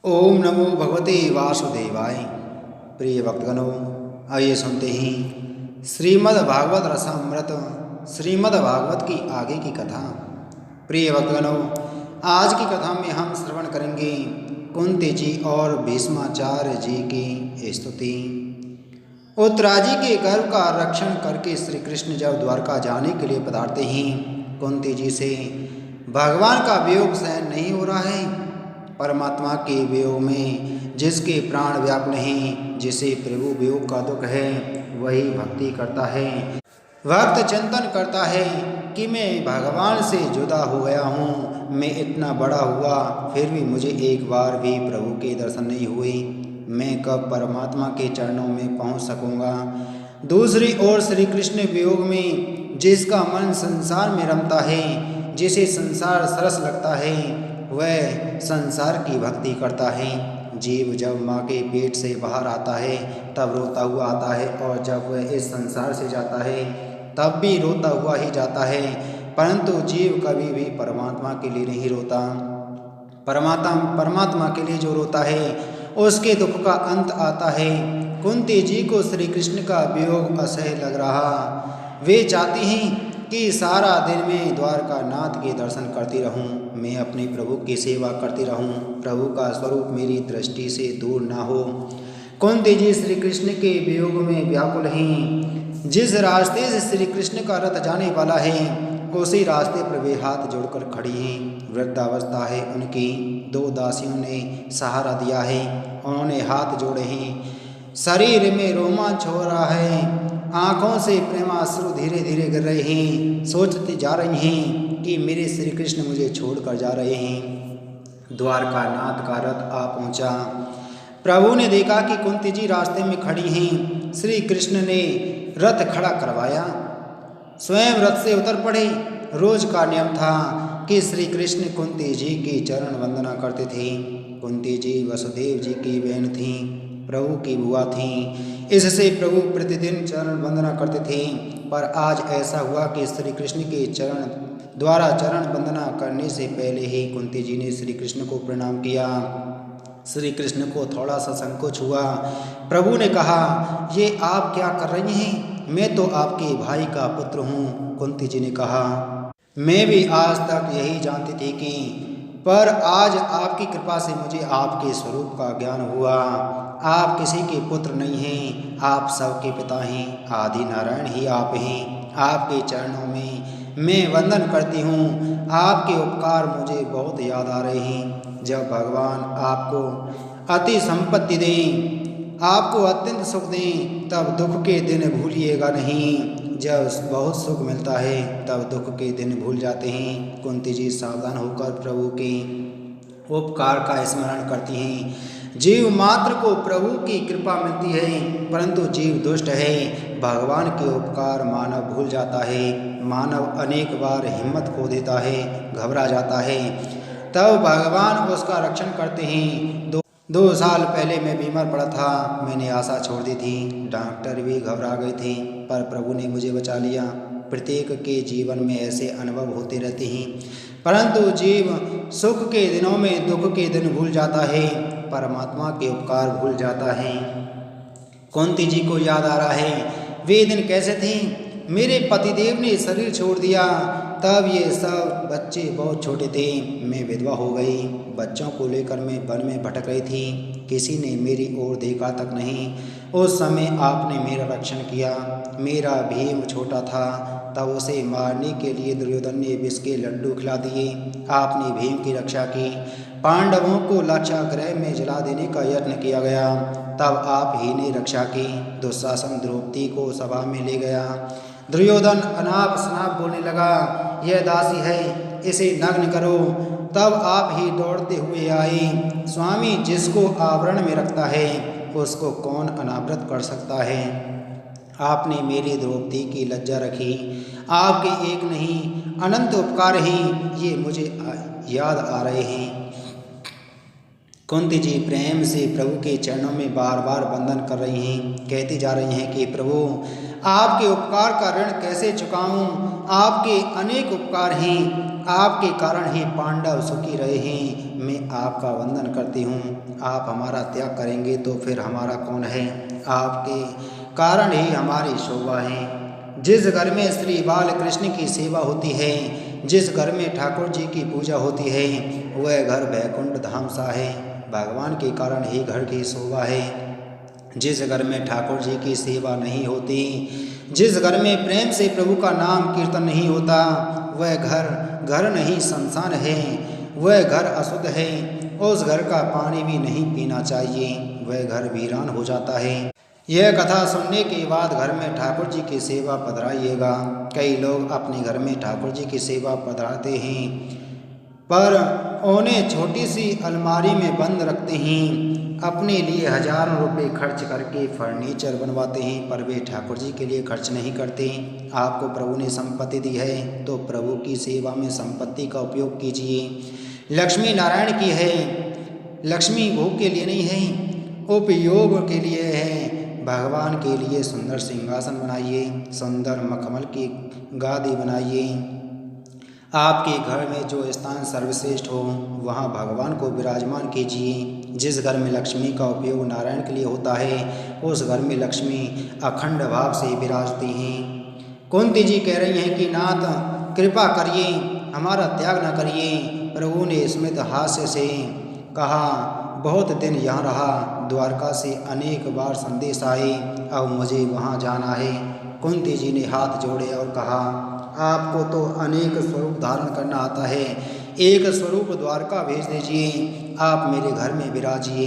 ओम नमो भगवते वासुदेवाय। प्रिय भक्तगणों, आइए सुनते हैं श्रीमद् भागवत रसामृत श्रीमद् भागवत की आगे की कथा। प्रिय भक्तगणों, आज की कथा में हम श्रवण करेंगे कुंती जी और भीष्माचार्य जी की स्तुति। उत्तराजी के गर्भ का रक्षण करके श्री कृष्ण जब द्वारका जाने के लिए पधारते हैं, कुंती जी से भगवान का वियोग सहन नहीं हो रहा है। परमात्मा के वियोग में जिसके प्राण व्याकुल हैं, जिसे प्रभु वियोग का दुख है, वही भक्ति करता है, भक्त चिंतन करता है कि मैं भगवान से जुदा हो गया हूँ। मैं इतना बड़ा हुआ फिर भी मुझे एक बार भी प्रभु के दर्शन नहीं हुए। मैं कब परमात्मा के चरणों में पहुँच सकूँगा। दूसरी ओर श्री कृष्ण वियोग में जिसका मन संसार में रमता है, जिसे संसार सरस लगता है, वह संसार की भक्ति करता है। जीव जब माँ के पेट से बाहर आता है तब रोता हुआ आता है, और जब वह इस संसार से जाता है तब भी रोता हुआ ही जाता है। परंतु जीव कभी भी परमात्मा के लिए नहीं रोता। परमात्मा के लिए जो रोता है उसके दुख का अंत आता है। कुंती जी को श्री कृष्ण का वियोग असह्य लग रहा। वे चाहती हैं कि सारा दिन मैं द्वारका नाथ के दर्शन करती रहूं, मैं अपने प्रभु की सेवा करती रहूं, प्रभु का स्वरूप मेरी दृष्टि से दूर ना हो। कुंती जी श्री कृष्ण के वियोग में व्याकुल हैं। जिस रास्ते से श्री कृष्ण का रथ जाने वाला है उसी रास्ते पर वे हाथ जोड़कर खड़ी हैं। वृद्धावस्था है उनकी। दो दासियों ने सहारा दिया है, उन्होंने हाथ जोड़े हैं। शरीर में रोमांच हो रहा है, आँखों से प्रेमाश्रु धीरे धीरे गिर रहे हैं। सोचती जा रही हैं कि मेरे श्री कृष्ण मुझे छोड़कर जा रहे हैं। द्वारका नाथ का रथ आ पहुँचा। प्रभु ने देखा कि कुंती जी रास्ते में खड़ी हैं। श्री कृष्ण ने रथ खड़ा करवाया, स्वयं रथ से उतर पड़े। रोज का नियम था कि श्री कृष्ण कुंती जी की चरण वंदना करते थे। कुंती जी वसुदेव जी की बहन थीं, प्रभु की बुआ थीं, इससे प्रभु प्रतिदिन चरण वंदना करते थे। पर आज ऐसा हुआ कि श्री कृष्ण के चरण वंदना करने से पहले ही कुंती जी ने श्री कृष्ण को प्रणाम किया। श्री कृष्ण को थोड़ा सा संकोच हुआ। प्रभु ने कहा, ये आप क्या कर रही हैं? मैं तो आपके भाई का पुत्र हूँ। कुंती जी ने कहा, मैं भी आज तक यही जानती थी कि पर आज आपकी कृपा से मुझे आपके स्वरूप का ज्ञान हुआ। आप किसी के पुत्र नहीं हैं, आप सबके पिता हैं, आदि नारायण ही आप हैं। आपके चरणों में मैं वंदन करती हूँ। आपके उपकार मुझे बहुत याद आ रहे हैं। जब भगवान आपको अति संपत्ति दें, आपको अत्यंत सुख दें, तब दुख के दिन भूलिएगा नहीं। जब बहुत सुख मिलता है तब दुख के दिन भूल जाते हैं। कुंती जी सावधान होकर प्रभु के उपकार का स्मरण करती हैं। जीव मात्र को प्रभु की कृपा मिलती है, परंतु जीव दुष्ट है। भगवान के उपकार मानव भूल जाता है। मानव अनेक बार हिम्मत खो देता है, घबरा जाता है, तब भगवान उसका रक्षण करते हैं। दो साल पहले मैं बीमार पड़ा था, मैंने आशा छोड़ दी थी, डॉक्टर भी घबरा गए थे, पर प्रभु ने मुझे बचा लिया। प्रत्येक के जीवन में ऐसे अनुभव होते रहते हैं, परंतु जीव सुख के दिनों में दुख के दिन भूल जाता है, परमात्मा के उपकार भूल जाता है। कुंती जी को याद आ रहा है, वे दिन कैसे थे। मेरे पतिदेव ने शरीर छोड़ दिया, तब ये सब बच्चे बहुत छोटे थे। मैं विधवा हो गई। बच्चों को लेकर मैं वन में भटक रही थी, किसी ने मेरी ओर देखा तक नहीं। उस समय आपने मेरा रक्षण किया। मेरा भीम छोटा था, तब उसे मारने के लिए दुर्योधन ने विष के लड्डू खिला दिए। आपने भीम की रक्षा की। पांडवों को लाक्षागृह में जला देने का यत्न किया गया, तब आप ही ने रक्षा की। दुशासन द्रौपदी को सभा में ले गया। दुर्योधन अनाप शनाप बोलने लगा, यह दासी है, इसे नग्न करो। तब आप ही दौड़ते हुए आए। स्वामी जिसको आवरण में रखता है उसको कौन अनावृत कर सकता है। आपने मेरी द्रौपदी की लज्जा रखी। आपके एक नहीं अनंत उपकार हैं, ये मुझे याद आ रहे हैं। कुंती जी प्रेम से प्रभु के चरणों में बार बार वंदन कर रही हैं, कहती जा रही हैं कि प्रभु आपके उपकार का ऋण कैसे चुकाऊं। आपके अनेक उपकार हैं, आपके कारण ही पांडव सुखी रहे हैं। मैं आपका वंदन करती हूँ। आप हमारा त्याग करेंगे तो फिर हमारा कौन है? आपके कारण ही हमारी शोभा है। जिस घर में श्री बाल कृष्ण की सेवा होती है, जिस घर में ठाकुर जी की पूजा होती है, वह घर वैकुंठ धाम सा है। भगवान के कारण ही घर की शोभा है। जिस घर में ठाकुर जी की सेवा नहीं होती, जिस घर में प्रेम से प्रभु का नाम कीर्तन नहीं होता, वह घर घर नहीं शमशान है। वह घर अशुद्ध है। उस घर का पानी भी नहीं पीना चाहिए। वह घर वीरान हो जाता है। यह कथा सुनने के बाद घर में ठाकुर जी की सेवा पधराइएगा। कई लोग अपने घर में ठाकुर जी की सेवा पधराते हैं, पर उन्हें छोटी सी अलमारी में बंद रखते हैं। अपने लिए हजारों रुपए खर्च करके फर्नीचर बनवाते हैं, पर वे ठाकुर जी के लिए खर्च नहीं करते। आपको प्रभु ने संपत्ति दी है तो प्रभु की सेवा में संपत्ति का उपयोग कीजिए। लक्ष्मी नारायण की है। लक्ष्मी भोग के लिए नहीं है, उपयोग के लिए है। भगवान के लिए सुंदर सिंहासन बनाइए, सुंदर मखमल की गादी बनाइए। आपके घर में जो स्थान सर्वश्रेष्ठ हो, वहाँ भगवान को विराजमान कीजिए। जिस घर में लक्ष्मी का उपयोग नारायण के लिए होता है, उस घर में लक्ष्मी अखंड भाव से विराजती हैं। कुंती जी कह रही हैं कि नाथ कृपा करिए, हमारा त्याग न करिए। प्रभु ने स्मित हास्य से कहा, बहुत दिन यहाँ रहा, द्वारका से अनेक बार संदेश आए, अब मुझे वहाँ जाना है। कुंती जी ने हाथ जोड़े और कहा, आपको तो अनेक स्वरूप धारण करना आता है, एक स्वरूप द्वारका भेज दीजिए। आप मेरे घर में विराजिए,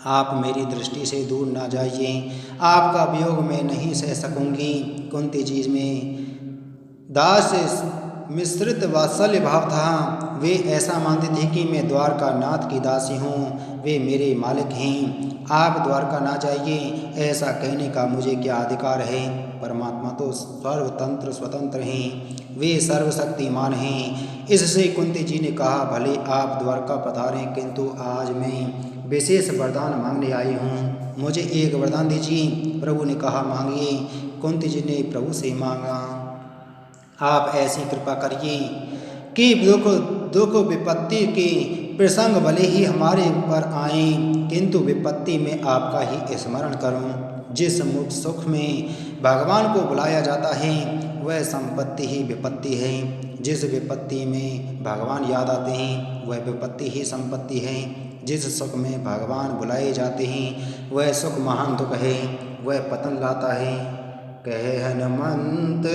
आप मेरी दृष्टि से दूर ना जाइए। आपका वियोग मैं नहीं सह सकूंगी। कुंती जी में दास मिश्रित वात्सल्य भाव था। वे ऐसा मानते थे कि मैं द्वारका नाथ की दासी हूँ, वे मेरे मालिक हैं। आप द्वारका ना जाइए, ऐसा कहने का मुझे क्या अधिकार है? परमात्मा तो सर्वतंत्र स्वतंत्र हैं, वे सर्वशक्तिमान हैं। इससे कुंती जी ने कहा, भले आप द्वारका पधारें, किंतु आज मैं विशेष वरदान मांगने आई हूँ, मुझे एक वरदान दीजिए। प्रभु ने कहा, मांगिए। कुंती जी ने प्रभु से मांगा, आप ऐसी कृपा करिए कि दुख विपत्ति के प्रसंग भले ही हमारे ऊपर आए, किंतु विपत्ति में आपका ही स्मरण करूं। जिस मुख सुख में भगवान को बुलाया जाता है, वह संपत्ति ही विपत्ति है। जिस विपत्ति में भगवान याद आते हैं, वह विपत्ति ही संपत्ति है। जिस सुख में भगवान बुलाए जाते हैं, वह सुख महान दुख है, वह पतन लाता है। कहे हनुमंत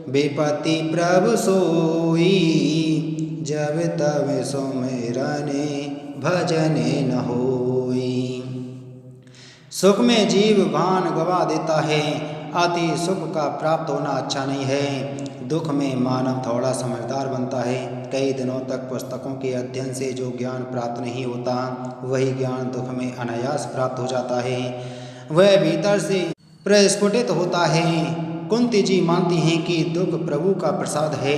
विपत्ति प्रभु सोई, जब तब सुमिरने भजने न होई। सुख में जीव भान गवा देता है, अति सुख का प्राप्त होना अच्छा नहीं है। दुख में मानव थोड़ा समझदार बनता है। कई दिनों तक पुस्तकों के अध्ययन से जो ज्ञान प्राप्त नहीं होता, वही ज्ञान दुख में अनायास प्राप्त हो जाता है। वह भीतर से प्रस्फुटित होता है। कुंती जी मानती हैं कि दुख प्रभु का प्रसाद है।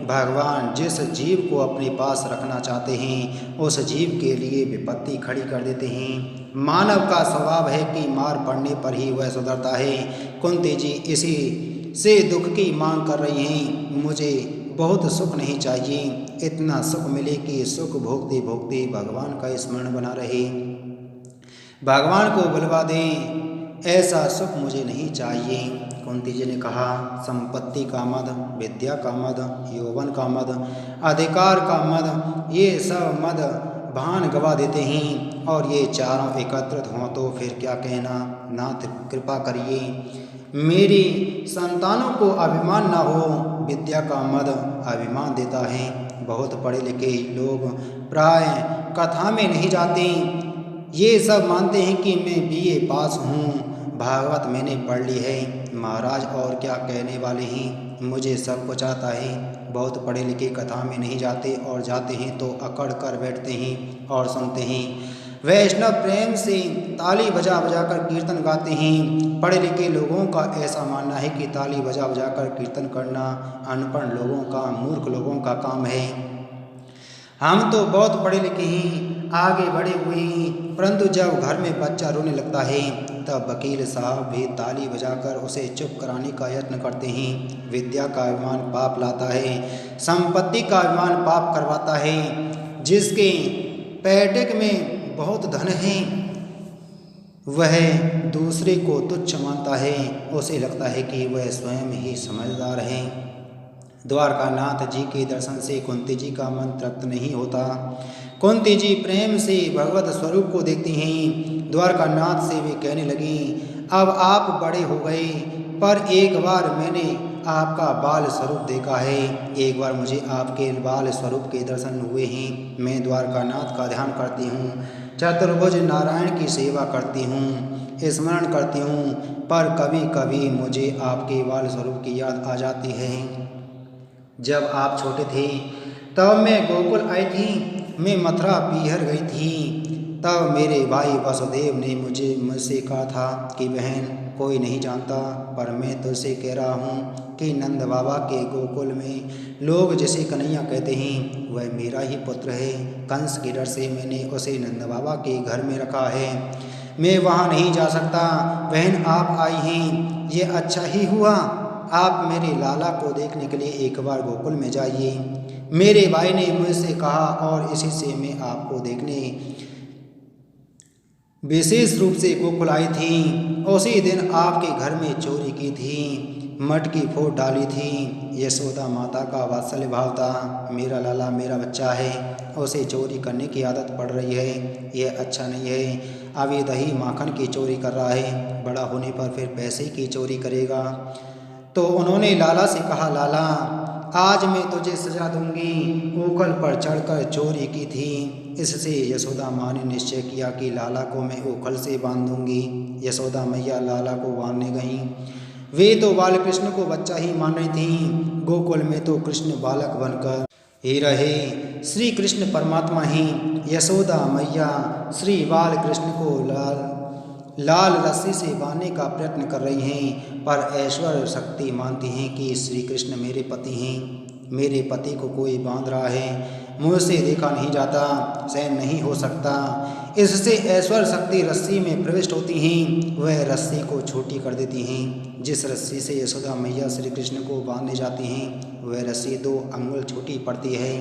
भगवान जिस जीव को अपने पास रखना चाहते हैं, उस जीव के लिए विपत्ति खड़ी कर देते हैं। मानव का स्वभाव है कि मार पड़ने पर ही वह सुधरता है। कुंती जी इसी से दुख की मांग कर रही हैं। मुझे बहुत सुख नहीं चाहिए, इतना सुख मिले कि सुख भोगते भोगते भगवान का स्मरण बना रहे। भगवान को बुलवा दें, ऐसा सुख मुझे नहीं चाहिए। कुंती जी ने कहा, संपत्ति का मद, विद्या का मद, यौवन का मद, अधिकार का मद, ये सब मद भान गवा देते हैं, और ये चारों एकत्रित हों तो फिर क्या कहना। नाथ कृपा करिए, मेरी संतानों को अभिमान न हो। विद्या का मद अभिमान देता है। बहुत पढ़े लिखे लोग प्राय कथा में नहीं जाते। ये सब मानते हैं कि मैं BA पास हूँ, भागवत मैंने पढ़ ली है, महाराज और क्या कहने वाले हैं, मुझे सब कुछ आता है। बहुत पढ़े लिखे कथा में नहीं जाते, और जाते हैं तो अकड़ कर बैठते हैं और सुनते हैं। वैष्णव प्रेम से ताली बजा बजा कर कीर्तन गाते हैं। पढ़े लिखे लोगों का ऐसा मानना है कि ताली बजा बजा कर कीर्तन करना अनपढ़ लोगों का, मूर्ख लोगों का काम है। हम तो बहुत पढ़े लिखे हैं, आगे बढ़े हुए हैं, परंतु जब घर में बच्चा रोने लगता है, तब वकील साहब भी ताली बजाकर उसे चुप कराने का यत्न करते हैं। विद्या का अभिमान पाप लाता है, संपत्ति का अभिमान पाप करवाता है। जिसके पैटिक में बहुत धन है वह दूसरे को तुच्छ मानता है। उसे लगता है कि वह स्वयं ही समझदार है। द्वारकानाथ जी के दर्शन से कुंती जी का मन तृप्त नहीं होता। कुंती जी प्रेम से भगवत स्वरूप को देखती हैं। द्वारकानाथ से वे कहने लगी, अब आप बड़े हो गए, पर एक बार मैंने आपका बाल स्वरूप देखा है। एक बार मुझे आपके बाल स्वरूप के दर्शन हुए हैं। मैं द्वारकानाथ का ध्यान करती हूँ, चतुर्भुज नारायण की सेवा करती हूँ, स्मरण करती हूँ, पर कभी कभी मुझे आपके बाल स्वरूप की याद आ जाती है। जब आप छोटे थे तब मैं गोकुल आई थी, मैं मथुरा पीहर गई थी। तब मेरे भाई वसुदेव ने मुझसे कहा था कि बहन, कोई नहीं जानता, पर मैं तुझसे कह रहा हूँ कि नंद बाबा के गोकुल में लोग जिसे कन्हैया कहते हैं वह मेरा ही पुत्र है। कंस के डर से मैंने उसे नंद बाबा के घर में रखा है। मैं वहाँ नहीं जा सकता। बहन, आप आई हैं, ये अच्छा ही हुआ। आप मेरे लाला को देखने के लिए एक बार गोकुल में जाइए। मेरे भाई ने मुझसे कहा और इसी से मैं आपको देखने विशेष रूप से गोकुल आई थी। उसी दिन आपके घर में चोरी की थी, मटकी फोड़ डाली थी। यशोदा माता का वात्सल्य भाव था। मेरा लाला मेरा बच्चा है, उसे चोरी करने की आदत पड़ रही है, यह अच्छा नहीं है। अब ये दही माखन की चोरी कर रहा है, बड़ा होने पर फिर पैसे की चोरी करेगा। तो उन्होंने लाला से कहा, लाला आज मैं तुझे सजा दूंगी। ऊखल पर चढ़कर चोरी की थी। इससे यशोदा माँ ने निश्चय किया कि लाला को मैं ऊखल से बांध दूंगी। यशोदा मैया लाला को बांधने गईं। वे तो बाल कृष्ण को बच्चा ही मान रही थीं। गोकुल में तो कृष्ण बालक बनकर ही रहे। श्री कृष्ण परमात्मा ही यशोदा मैया श्री बाल कृष्ण को लाल रस्सी से बांधने का प्रयत्न कर रही हैं, पर ऐश्वर्य शक्ति मानती हैं कि श्री कृष्ण मेरे पति हैं। मेरे पति को कोई बांध रहा है, मुझसे देखा नहीं जाता, सहन नहीं हो सकता। इससे ऐश्वर्य शक्ति रस्सी में प्रविष्ट होती हैं, वह रस्सी को छोटी कर देती हैं। जिस रस्सी से यशोदा मैया श्री कृष्ण को बांधने जाती हैं वह रस्सी 2 अंगुल छोटी पड़ती है।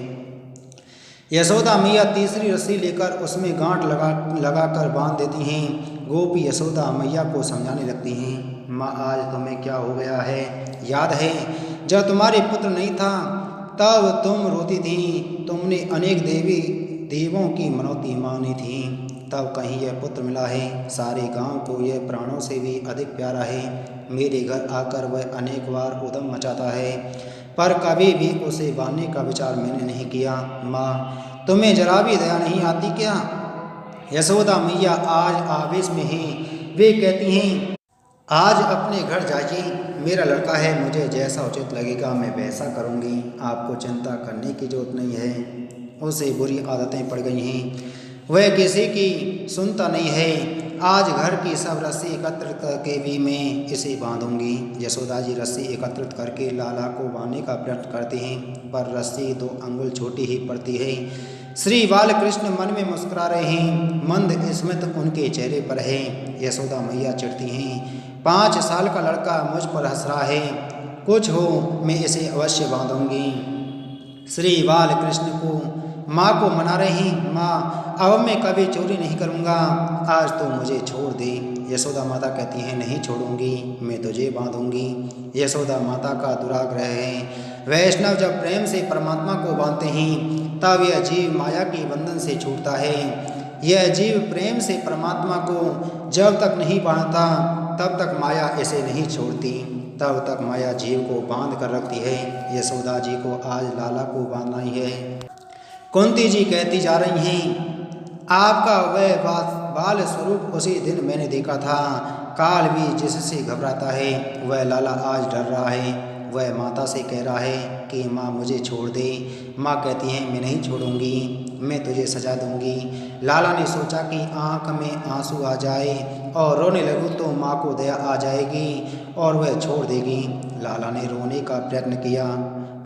यशोदा मैया तीसरी रस्सी लेकर उसमें गांठ लगाकर बांध देती हैं। गोपी यशोदा मैया को समझाने लगती हैं, माँ आज तुम्हें क्या हो गया है? याद है जब तुम्हारे पुत्र नहीं था तब तुम रोती थी। तुमने अनेक देवों की मनौती मांगी थी, तब कहीं यह पुत्र मिला है। सारे गांव को यह प्राणों से भी अधिक प्यारा है। मेरे घर आकर वह अनेक बार उद्यम मचाता है, पर कभी भी उसे बांधने का विचार मैंने नहीं किया। माँ तुम्हें जरा भी दया नहीं आती क्या? यशोदा मैया आज आवेश में हैं। वे कहती हैं, आज अपने घर जाइए, मेरा लड़का है, मुझे जैसा उचित लगेगा मैं वैसा करूँगी। आपको चिंता करने की जरूरत नहीं है। उसे बुरी आदतें पड़ गई हैं, वह किसी की सुनता नहीं है। आज घर की सब रस्सी एकत्रित करके भी मैं इसे बांधूंगी। यशोदा जी रस्सी एकत्रित करके लाला को बांधने का प्रयत्न करती हैं, पर रस्सी 2 अंगुल छोटी ही पड़ती है। श्री बाल कृष्ण मन में मुस्कुरा रहे हैं, मंद स्मित उनके चेहरे पर है। यशोदा मैया चिढ़ती हैं, 5 साल का लड़का मुझ पर हंस रहा है, कुछ हो मैं इसे अवश्य बांधूंगी। श्री बाल कृष्ण को माँ को मना रही, माँ अब मैं कभी चोरी नहीं करूँगा, आज तो मुझे छोड़ दे। यशोदा माता कहती हैं, नहीं छोड़ूंगी, मैं तुझे बांधूंगी। यशोदा माता का दुराग्रह है। वैष्णव जब प्रेम से परमात्मा को बांधते हैं तब यह जीव माया के बंधन से छूटता है। यह जीव प्रेम से परमात्मा को जब तक नहीं बांधता तब तक माया इसे नहीं छोड़ती, तब तक माया जीव को बांध कर रखती है। यशोदा जी को आज लाला को बांधना ही है। कुंती जी कहती जा रही हैं, आपका वह बाल स्वरूप उसी दिन मैंने देखा था। काल भी जिससे घबराता है वह लाला आज डर रहा है। वह माता से कह रहा है कि माँ मुझे छोड़ दे। माँ कहती हैं, मैं नहीं छोड़ूंगी, मैं तुझे सजा दूंगी। लाला ने सोचा कि आँख में आंसू आ जाए और रोने लगूं तो माँ को दया आ जाएगी और वह छोड़ देगी। लाला ने रोने का प्रयत्न किया,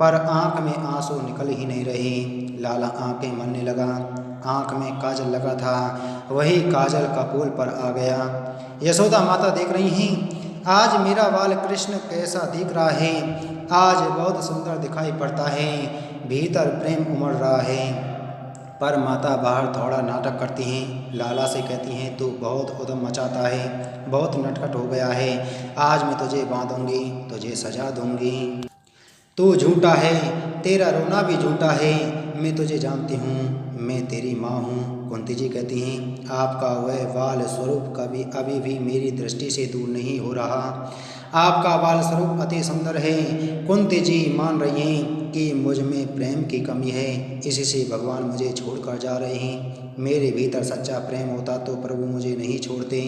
पर आँख में आंसू निकल ही नहीं रहे। लाला आँखें मलने लगा। आँख में काजल लगा था, वही काजल कपोल पर आ गया। यशोदा माता देख रही हैं, आज मेरा बाल कृष्ण कैसा दिख रहा है। आज बहुत सुंदर दिखाई पड़ता है, भीतर प्रेम उमड़ रहा है। पर माता बाहर थोड़ा नाटक करती हैं। लाला से कहती हैं, तू बहुत उद्यम मचाता है, बहुत नटखट हो गया है। आज मैं तुझे बांधूंगी, तुझे सजा दूंगी। तू झूठा है, तेरा रोना भी झूठा है। मैं तुझे जानती हूँ, मैं तेरी माँ हूँ। कुंती जी कहती हैं, आपका वह बाल स्वरूप कभी अभी भी मेरी दृष्टि से दूर नहीं हो रहा। आपका बाल स्वरूप अति सुंदर है। कुंती जी मान रही हैं कि मुझ में प्रेम की कमी है, इसी से भगवान मुझे छोड़कर जा रहे हैं। मेरे भीतर सच्चा प्रेम होता तो प्रभु मुझे नहीं छोड़ते।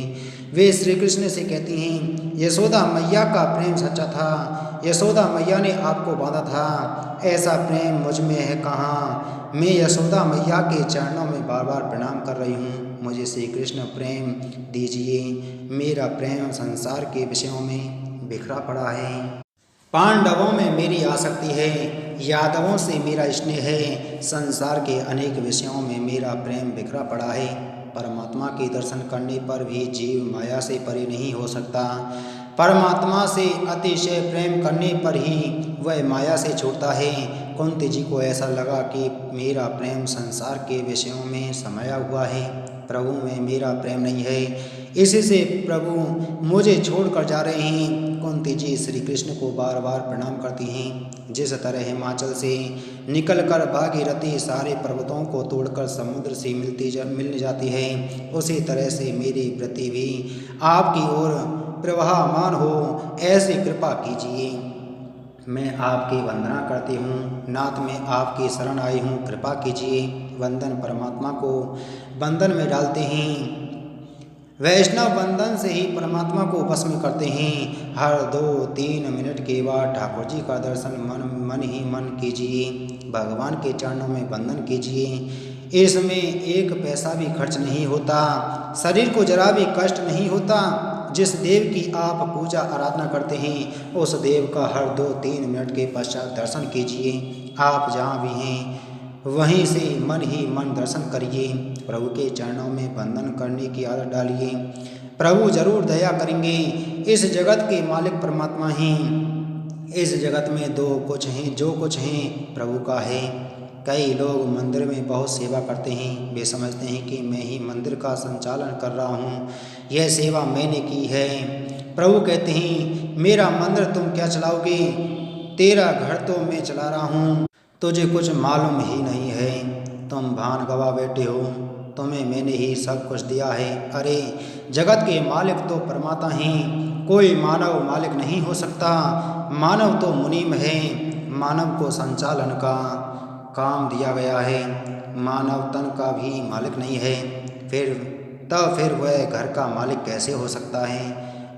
वे श्री कृष्ण से कहती हैं, यशोदा मैया का प्रेम सच्चा था। यशोदा मैया ने आपको बांधा था, ऐसा प्रेम मुझ में है कहाँ। मैं यशोदा मैया के चरणों में बार बार प्रणाम कर रही हूँ। मुझे श्री कृष्ण प्रेम दीजिए। मेरा प्रेम संसार के विषयों में बिखरा पड़ा है। पांडवों में मेरी आसक्ति है, यादवों से मेरा स्नेह है। संसार के अनेक विषयों में मेरा प्रेम बिखरा पड़ा है। परमात्मा के दर्शन करने पर भी जीव माया से परे नहीं हो सकता। परमात्मा से अतिशय प्रेम करने पर ही वह माया से छूटता है। कुंती जी को ऐसा लगा कि मेरा प्रेम संसार के विषयों में समाया हुआ है, प्रभु में मेरा प्रेम नहीं है। इसी से प्रभु मुझे छोड़कर जा रहे हैं। कुंती जी श्री कृष्ण को बार बार प्रणाम करती हैं। जिस तरह हिमाचल से निकलकर भागीरथी सारे पर्वतों को तोड़कर समुद्र से मिलने जाती है, उसी तरह से मेरी वृत्ति भी आपकी ओर प्रवाहमान हो, ऐसी कृपा कीजिए। मैं आपकी वंदना करती हूँ, नाथ मैं आपकी शरण आई हूँ, कृपा कीजिए। वंदन परमात्मा को बंधन में डालते हैं। वैष्णव बंधन से ही परमात्मा को भस्म करते हैं। हर 2-3 मिनट के बाद ठाकुर जी का दर्शन मन ही मन कीजिए। भगवान के चरणों में वंदन कीजिए। इसमें एक पैसा भी खर्च नहीं होता, शरीर को जरा भी कष्ट नहीं होता। जिस देव की आप पूजा आराधना करते हैं, उस देव का हर 2-3 मिनट के पश्चात दर्शन कीजिए। आप जहाँ भी हैं वहीं से मन ही मन दर्शन करिए। प्रभु के चरणों में वंदन करने की आदत डालिए। प्रभु जरूर दया करेंगे। इस जगत के मालिक परमात्मा हैं। इस जगत में दो कुछ हैं, जो कुछ हैं प्रभु का है। कई लोग मंदिर में बहुत सेवा करते हैं। वे समझते हैं कि मैं ही मंदिर का संचालन कर रहा हूँ, यह सेवा मैंने की है। प्रभु कहते हैं, मेरा मंदिर तुम क्या चलाओगे, तेरा घर तो मैं चला रहा हूँ, तुझे कुछ मालूम ही नहीं है। तुम भान गवा बैठे हो, तुम्हें मैंने ही सब कुछ दिया है। अरे जगत के मालिक तो परमात्मा हैं, कोई मानव मालिक नहीं हो सकता। मानव तो मुनीम है, मानव को संचालन का काम दिया गया है, मानव तन का भी मालिक नहीं है। फिर वह घर का मालिक कैसे हो सकता है।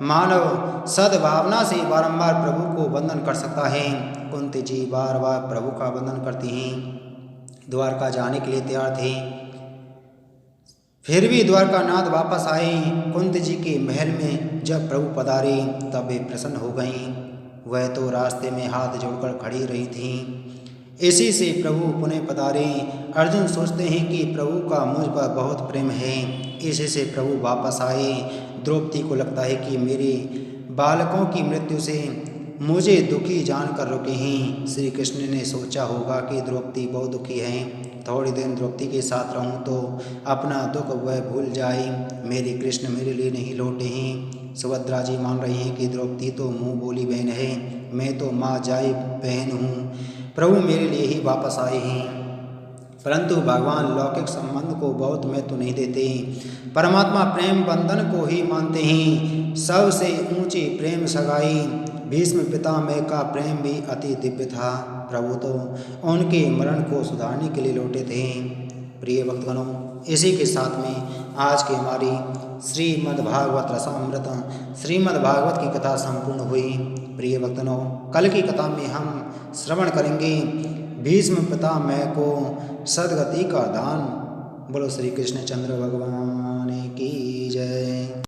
मानव सद्भावना से बारंबार प्रभु को वंदन कर सकता है। कुंती जी बार बार प्रभु का वंदन करती हैं। द्वारका जाने के लिए तैयार थे, फिर भी द्वारकानाथ वापस आए। कुंती जी के महल में जब प्रभु पधारे तब वे प्रसन्न हो गईं। वह तो रास्ते में हाथ जोड़कर खड़ी रही थीं। इसी से प्रभु पुनः पधारे। अर्जुन सोचते हैं कि प्रभु का मुझ पर बहुत प्रेम है, इसी से प्रभु वापस आए। द्रौपदी को लगता है कि मेरे बालकों की मृत्यु से मुझे दुखी जानकर रुके हैं। श्री कृष्ण ने सोचा होगा कि द्रौपदी बहुत दुखी हैं, थोड़ी दिन द्रौपदी के साथ रहूं तो अपना दुख वह भूल जाए। मेरे कृष्ण मेरे लिए नहीं लौटे हैं। सुभद्रा जी मान रही हैं कि द्रौपदी तो मुँह बोली बहन है, मैं तो माँ जाई बहन हूँ, प्रभु मेरे लिए ही वापस आए हैं। परंतु भगवान लौकिक संबंध को बहुत महत्व नहीं देते। परमात्मा प्रेम बंधन को ही मानते हैं। सबसे ऊंची प्रेम सगाई भीष्म पितामह का प्रेम भी अति दिव्य था। प्रभु तो उनके मरण को सुधारने के लिए लौटे थे। प्रिय भक्तगणों, इसी के साथ में आज की हमारी श्रीमद्भागवत रसामृत श्रीमद्भागवत की कथा संपूर्ण हुई। प्रिय भक्तगणों, कल की कथा में हम श्रवण करेंगे भीष्म पितामह को सदगति का दान। बोलो श्री कृष्ण चंद्र भगवान की जय।